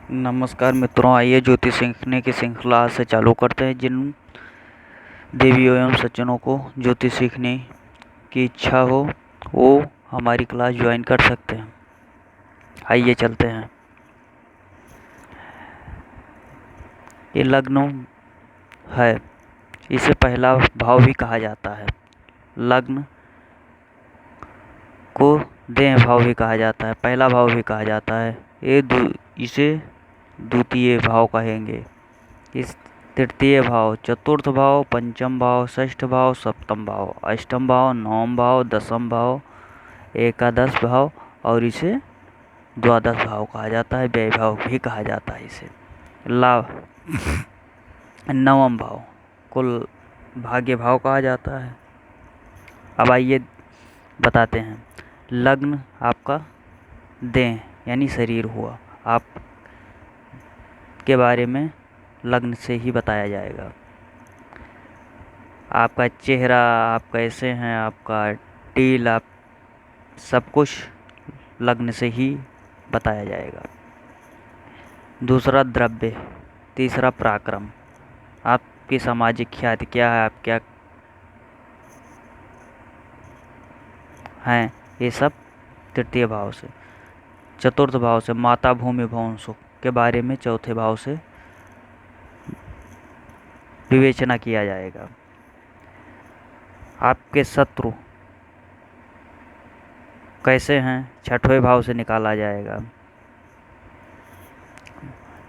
नमस्कार मित्रों, आइए ज्योतिष सीखने की श्रृंखला से चालू करते हैं। जिन देवियों एवं सज्जनों को ज्योतिष सीखने की इच्छा हो वो हमारी क्लास ज्वाइन कर सकते हैं। आइए चलते हैं। ये लग्न है, इसे पहला भाव भी कहा जाता है। लग्न को देह भाव भी कहा जाता है, पहला भाव भी कहा जाता है। इसे द्वितीय भाव कहेंगे। इस तृतीय भाव, चतुर्थ भाव, पंचम भाव, षष्ठ भाव, सप्तम भाव, अष्टम भाव, नवम भाव, दसम भाव, एकादश भाव और इसे द्वादश भाव कहा जाता है। व्यय भाव भी कहा जाता है इसे। लाभ नवम भाव कुल भाग्य भाव कहा जाता है। अब आइए बताते हैं। लग्न आपका देह यानी शरीर हुआ। आप के बारे में लग्न से ही बताया जाएगा। आपका चेहरा, आप कैसे हैं, आपका टील, आप सब कुछ लग्न से ही बताया जाएगा। दूसरा द्रव्य, तीसरा पराक्रम, आपकी सामाजिक ख्याति क्या है, आप क्या हैं, ये सब तृतीय भाव से। चतुर्थ भाव से माता, भूमि, भवन, सुख के बारे में चौथे भाव से विवेचना किया जाएगा। आपके शत्रु कैसे हैं, छठवें भाव से निकाला जाएगा।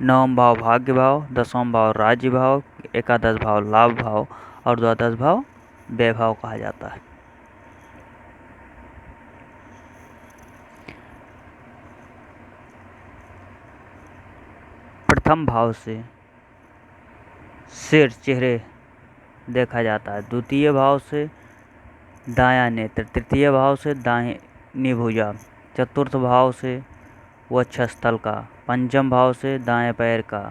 नवम भाव भाग्य भाव, दसवां भाव राज्य भाव, एकादश भाव लाभ भाव और द्वादश भाव व्यय भाव कहा जाता है। प्रथम भाव से सिर, चेहरे देखा जाता है। द्वितीय भाव से दायां नेत्र, तृतीय भाव से दाहिनी भुजा, चतुर्थ भाव से वक्षस्थल का, पंचम भाव से दाएं पैर का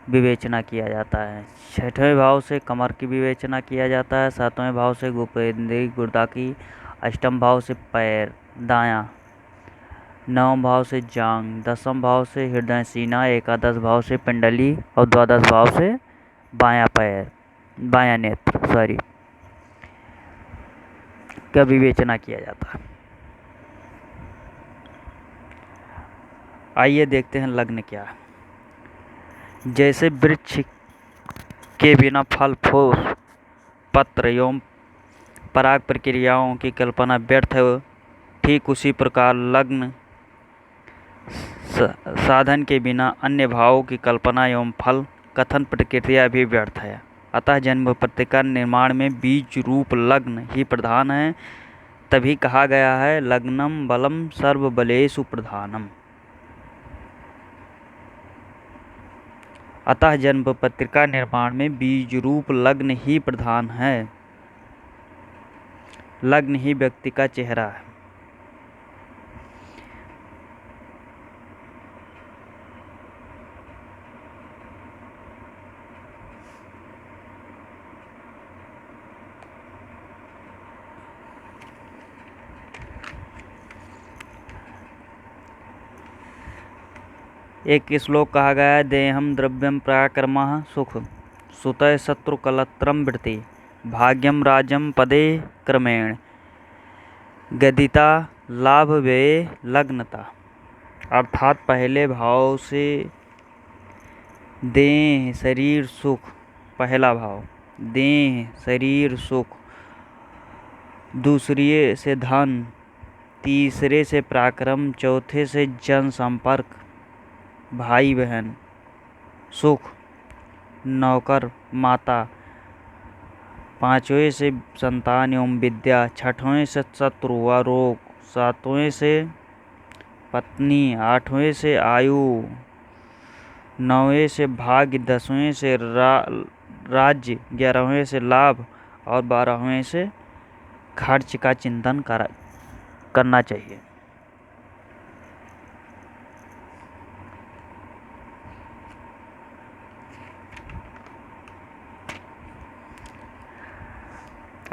विवेचना किया जाता है। छठवें भाव से कमर की विवेचना किया जाता है। सातवें भाव से गुप्तेंद्रिय गुर्दा की, अष्टम भाव से पैर दायां, नवम भाव से जांग, दसम भाव से हृदय सीना, एकादश भाव से पिंडली और द्वादश भाव से बायां पैर, बायां नेत्र का विवेचना किया जाता है। आइए देखते हैं लग्न क्या है। जैसे वृक्ष के बिना फल, फूल, पत्र एवं पराग प्रक्रियाओं की कल्पना व्यर्थ है, ठीक उसी प्रकार लग्न साधन के बिना अन्य भावों की कल्पना एवं फल कथन प्रक्रिया भी व्यर्थ है। अतः जन्म पत्रिका निर्माण में बीज रूप लग्न ही प्रधान है। तभी कहा गया है लग्नम बलम सर्व बलेषु प्रधानम। अतः जन्म पत्रिका निर्माण में बीज रूप लग्न ही प्रधान है। लग्न ही व्यक्ति का चेहरा है। एक श्लोक कहा गया है, देहम द्रव्यम पराक्रमः सुख सुतः शत्रु कलत्रम वृत्ति भाग्यम राजम पदे क्रमेण गदिता लाभ व्यय लग्नता। अर्थात पहले भाव से देह शरीर सुख, पहला भाव देह शरीर सुख, दूसरे से धन, तीसरे से पराक्रम, चौथे से जन संपर्क, भाई बहन, सुख, नौकर, माता, पांचवें से संतान एवं विद्या, छठवें से शत्रु व रोग, सातवें से पत्नी, आठवें से आयु, नौवें से भाग्य, दसवें से राज्य, ग्यारहवें से लाभ और बारहवें से खर्च का चिंतन करना चाहिए।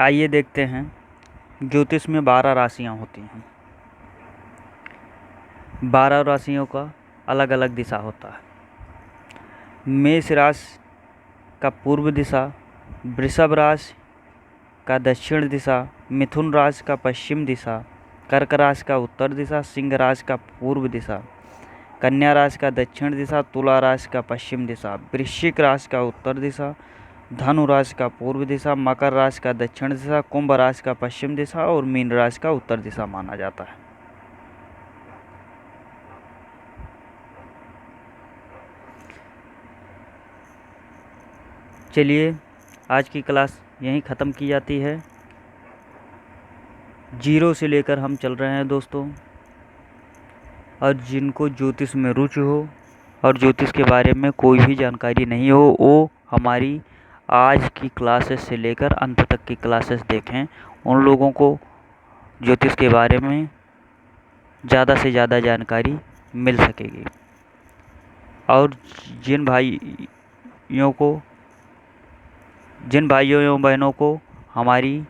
आइए देखते हैं। ज्योतिष में 12 राशियां होती हैं। 12 राशियों का अलग अलग दिशा होता है। मेष राशि का पूर्व दिशा, वृषभ राशि का दक्षिण दिशा, मिथुन राशि का पश्चिम दिशा, कर्क राशि का उत्तर दिशा, सिंह राशि का पूर्व दिशा, कन्या राशि का दक्षिण दिशा, तुला राशि का पश्चिम दिशा, वृश्चिक राशि का उत्तर दिशा, धनु राशि का पूर्व दिशा, मकर राशि का दक्षिण दिशा, कुंभ राशि का पश्चिम दिशा और मीन राशि का उत्तर दिशा माना जाता है। चलिए आज की क्लास यहीं ख़त्म की जाती है। 0 से लेकर हम चल रहे हैं दोस्तों, और जिनको ज्योतिष में रुचि हो और ज्योतिष के बारे में कोई भी जानकारी नहीं हो, वो हमारी आज की क्लासेस से लेकर अंत तक की क्लासेस देखें। उन लोगों को ज्योतिष के बारे में ज़्यादा से ज़्यादा जानकारी मिल सकेगी। और जिन भाइयों एवं बहनों को हमारी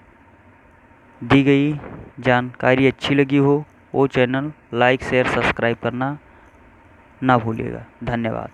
दी गई जानकारी अच्छी लगी हो, वो चैनल लाइक शेयर सब्सक्राइब करना ना भूलिएगा। धन्यवाद।